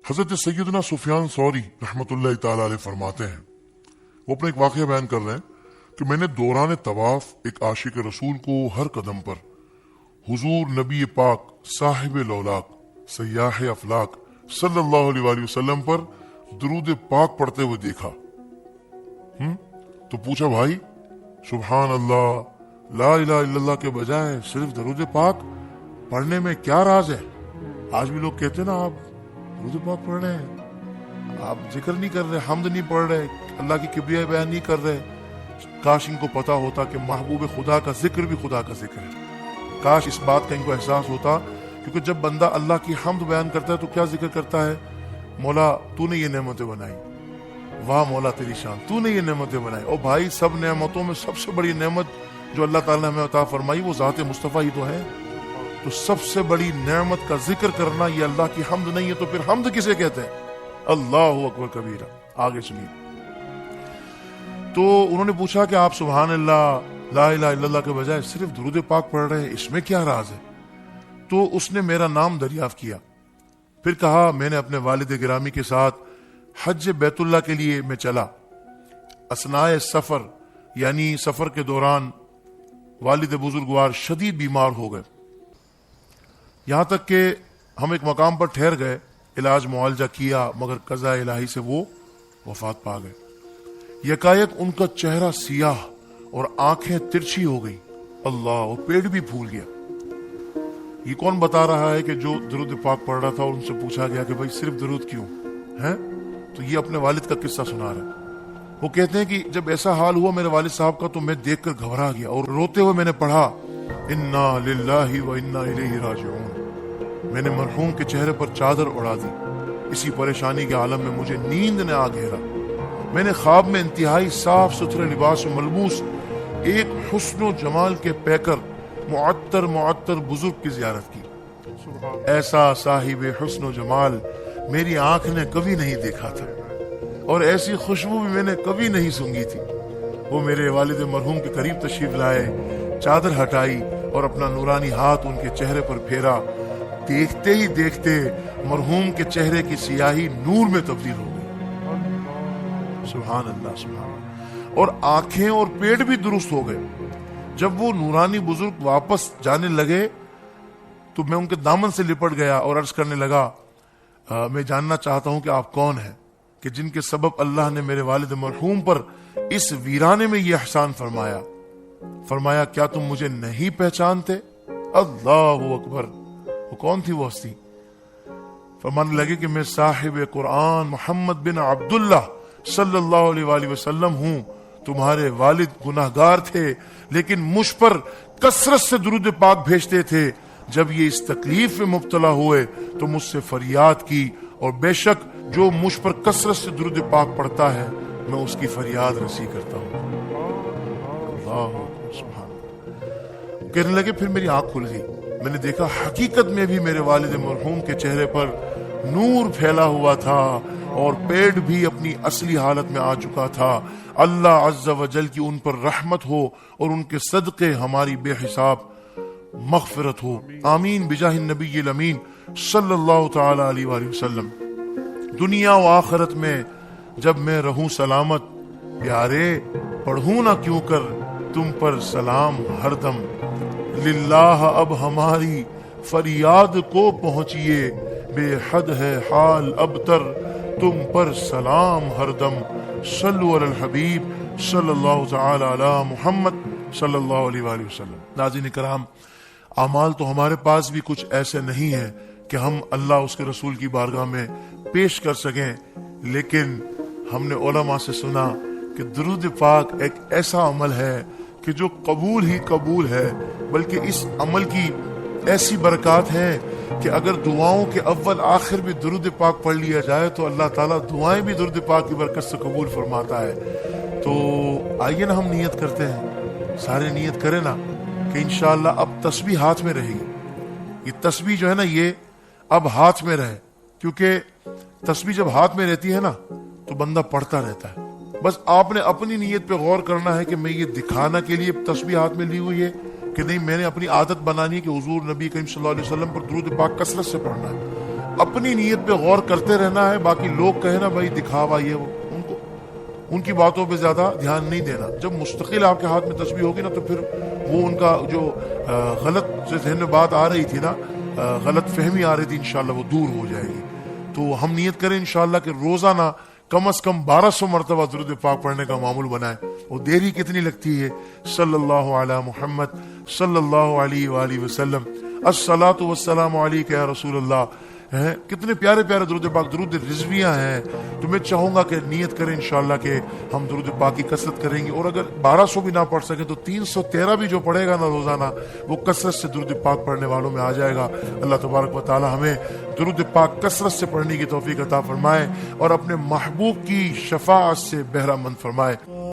حضرت سیدنا سفیان ثوری رحمۃ اللہ تعالی علیہ فرماتے ہیں، وہ اپنا ایک واقعہ بیان کر رہے ہیں کہ میں نے دوران طواف ایک عاشق رسول کو ہر قدم پر حضور نبی پاک صاحب لولاک سیاح افلاک صلی اللہ علیہ وآلہ وسلم پر درود پاک پڑھتے ہوئے دیکھا۔ تو پوچھا، بھائی سبحان اللہ لا الہ الا اللہ کے بجائے صرف درود پاک پڑھنے میں کیا راز ہے؟ آج بھی لوگ کہتے ہیں نا، آپ درود پاک پڑھ رہے ہیں، آپ ذکر نہیں کر رہے، حمد نہیں پڑھ رہے، اللہ کی کبریائی بیان نہیں کر رہے۔ کاش ان کو پتا ہوتا کہ محبوب خدا کا ذکر بھی خدا کا ذکر ہے۔ کاش اس بات کا ان کو احساس ہوتا، کیونکہ جب بندہ اللہ کی حمد بیان کرتا ہے تو کیا ذکر کرتا ہے؟ مولا تو نے یہ نعمتیں بنائی، واہ مولا تیری شان، تو نے یہ نعمتیں بنائی۔ اور بھائی سب نعمتوں میں سب سے بڑی نعمت جو اللہ تعالیٰ نے ہمیں عطا فرمائی وہ ذات مصطفیٰ ہی تو ہے۔ تو سب سے بڑی نعمت کا ذکر کرنا یہ اللہ کی حمد نہیں ہے، تو پھر حمد کسے کہتے ہیں؟ اللہ اکبر کبیرہ۔ آگے سنیے، تو انہوں نے پوچھا کہ آپ سبحان اللہ لا الہ الا اللہ کے بجائے صرف درود پاک پڑھ رہے ہیں، اس میں کیا راز ہے؟ تو اس نے میرا نام دریافت کیا، پھر کہا میں نے اپنے والد گرامی کے ساتھ حج بیت اللہ کے لیے میں چلا۔ اثناء سفر یعنی سفر کے دوران والد بزرگوار شدید بیمار ہو گئے، یہاں تک کہ ہم ایک مقام پر ٹھہر گئے، علاج معالجہ کیا، مگر قضاء الہی سے وہ وفات پا گئے۔ یکایک ان کا چہرہ سیاہ اور آنکھیں ترچھی ہو گئی، اللہ، اور پیٹ بھی پھول گیا۔ یہ کون بتا رہا ہے کہ جو درود پاک پڑھ رہا تھا اور ان سے پوچھا گیا کہ بھائی صرف درود کیوں ہیں؟ تو یہ اپنے والد کا قصہ سنا رہا ہے۔ وہ کہتے ہیں کہ جب ایسا حال ہوا میرے والد صاحب کا تو میں دیکھ کر گھبرا گیا اور روتے ہوئے میں نے پڑھا انا للہ و انا الیہ راجعون۔ میں نے مرحوم کے چہرے پر چادر اڑا دی، اسی پریشانی کے عالم میں مجھے نیند نے آ گھیرا۔ میں نے خواب میں انتہائی صاف ستھرے لباس و ملبوس ایک حسن و جمال کے پیکر معطر بزرگ کی زیارت کی۔ ایسا صاحب حسن و جمال میری آنکھ نے کبھی نہیں دیکھا تھا، اور ایسی خوشبو بھی میں نے کبھی نہیں سونگھی تھی۔ وہ میرے والد مرحوم کے قریب تشریف لائے، چادر ہٹائی اور اپنا نورانی ہاتھ ان کے چہرے پر پھیرا۔ دیکھتے ہی دیکھتے مرحوم کے چہرے کی سیاہی نور میں تبدیل ہو گئی۔ سبحان اللہ سبحان اللہ۔ اور آنکھیں اور پیٹ بھی درست ہو گئے۔ جب وہ نورانی بزرگ واپس جانے لگے تو میں ان کے دامن سے لپٹ گیا اور عرض کرنے لگا، میں جاننا چاہتا ہوں کہ آپ کون ہیں کہ جن کے سبب اللہ نے میرے والد مرحوم پر اس ویرانے میں یہ احسان فرمایا۔ فرمایا کیا تم مجھے نہیں پہچانتے؟ اللہ اکبر۔ وہ کون تھی وہ ہستی؟ فرمانے لگے کہ میں صاحب قرآن محمد بن عبداللہ صلی اللہ علیہ وآلہ وسلم ہوں۔ تمہارے والد گناہگار تھے لیکن مجھ پر کثرت سے درود پاک بھیجتے تھے۔ جب یہ اس تکلیف میں مبتلا ہوئے تو مجھ سے فریاد کی، اور بے شک جو مجھ پر کثرت سے درود پاک پڑھتا ہے میں اس کی فریاد رسی کرتا ہوں۔ اللہ سبحان اللہ۔ کہنے لگے پھر میری آنکھ کھل گئی، میں نے دیکھا حقیقت میں بھی میرے والد مرحوم کے چہرے پر نور پھیلا ہوا تھا اور پیٹ بھی اپنی اصلی حالت میں آ چکا تھا۔ اللہ عز و جل کی ان پر رحمت ہو اور ان کے صدقے ہماری بے حساب مغفرت ہو، آمین بجاہ النبی الامین صلی اللہ تعالی علیہ وآلہ وسلم۔ دنیا و آخرت میں جب میں رہوں سلامت، پیارے پڑھوں نہ کیوں کر تم پر سلام ہر دم۔ للہ اب ہماری فریاد کو پہنچیے، بے حد ہے حال اب تر تم پر سلام ہر دم۔ صلو علی الحبیب صلی اللہ تعالی علی محمد صلی اللہ علیہ وآلہ وسلم۔ ناظرین کرام، اعمال تو ہمارے پاس بھی کچھ ایسے نہیں ہیں کہ ہم اللہ اس کے رسول کی بارگاہ میں پیش کر سکیں، لیکن ہم نے علماء سے سنا کہ درود پاک ایک ایسا عمل ہے کہ جو قبول ہی قبول ہے، بلکہ اس عمل کی ایسی برکات ہیں کہ اگر دعاؤں کے اول آخر بھی درود پاک پڑھ لیا جائے تو اللہ تعالیٰ دعائیں بھی درود پاک کی برکت سے قبول فرماتا ہے۔ تو آئیے نا ہم نیت کرتے ہیں، سارے نیت کریں نا کہ انشاءاللہ اب تسبیح ہاتھ میں رہے گی۔ یہ تسبیح جو ہے نا یہ اب ہاتھ میں رہے، کیونکہ تسبیح جب ہاتھ میں رہتی ہے نا تو بندہ پڑھتا رہتا ہے۔ بس آپ نے اپنی نیت پہ غور کرنا ہے کہ میں یہ دکھانا کے لیے تسبیح ہاتھ میں لی ہوئی ہے کہ نہیں، میں نے اپنی عادت بنانی ہے کہ حضور نبی کریم صلی اللہ علیہ وسلم پر درود پاک کثرت سے پڑھنا ہے۔ اپنی نیت پہ غور کرتے رہنا ہے. باقی لوگ کہیں نا بھائی دکھاوا یہ وہ, ان کی باتوں پہ زیادہ دھیان نہیں دینا. جب مستقل آپ کے ہاتھ میں تسبیح ہوگی نا تو پھر وہ ان کا جو غلط سے ذہن میں بات آ رہی تھی نا, غلط فہمی آ رہی تھی, انشاءاللہ وہ دور ہو جائے گی. تو ہم نیت کریں انشاءاللہ کہ روزانہ کم از کم 1200 مرتبہ درود پاک پڑھنے کا معمول بنائیں. وہ دیری کتنی لگتی ہے. صلی اللہ علی محمد صلی اللہ علیہ وآلہ وسلم, الصلاۃ والسلام علیک یا رسول اللہ. کتنے پیارے پیارے درود پاک, درود رضویہ ہیں. تو میں چاہوں گا کہ نیت کریں انشاءاللہ کہ ہم درود پاک کی کثرت کریں گے. اور اگر 1200 بھی نہ پڑھ سکیں تو 313 بھی جو پڑھے گا نا روزانہ, وہ کثرت سے درود پاک پڑھنے والوں میں آ جائے گا. اللہ تبارک و تعالی ہمیں درود پاک کثرت سے پڑھنے کی توفیق عطا فرمائے اور اپنے محبوب کی شفاعت سے بہرہ مند فرمائے.